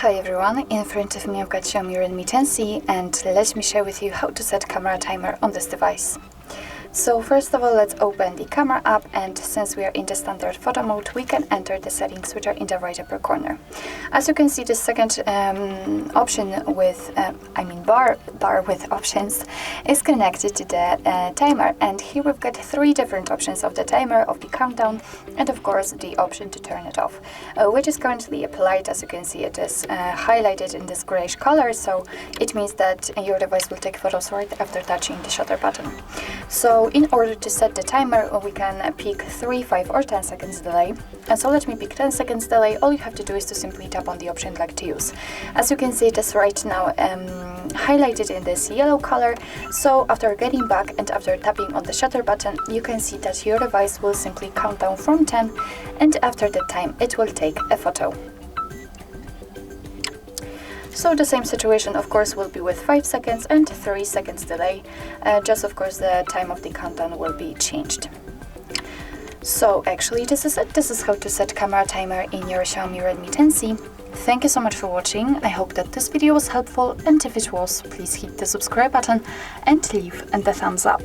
Hi everyone, in front of me I've got Xiaomi Redmi 10C and let me share with you how to set camera timer on this device. So first of all, let's open the camera app, and since we are in the standard photo mode, we can enter the settings which are in the right upper corner. As you can see, the second option with, bar with options is connected to the timer, and here we've got three different options of the timer, of the countdown, and of course the option to turn it off, which is currently applied. As you can see, it is highlighted in this grayish color, so it means that your device will take photos right after touching the shutter button. So in order to set the timer, we can pick 3, 5 or 10 seconds delay. And so let me pick 10 seconds delay. All you have to do is to simply tap on the option like to use. As you can see, it is right now highlighted in this yellow color. So after getting back and after tapping on the shutter button, you can see that your device will simply count down from 10, and after that time it will take a photo. So the same situation, of course, will be with 5 seconds and 3 seconds delay. Just of course the time of the countdown will be changed. So actually this is it. This is how to set camera timer in your Xiaomi Redmi 10C. Thank you so much for watching. I hope that this video was helpful, and if it was, please hit the subscribe button and leave the thumbs up.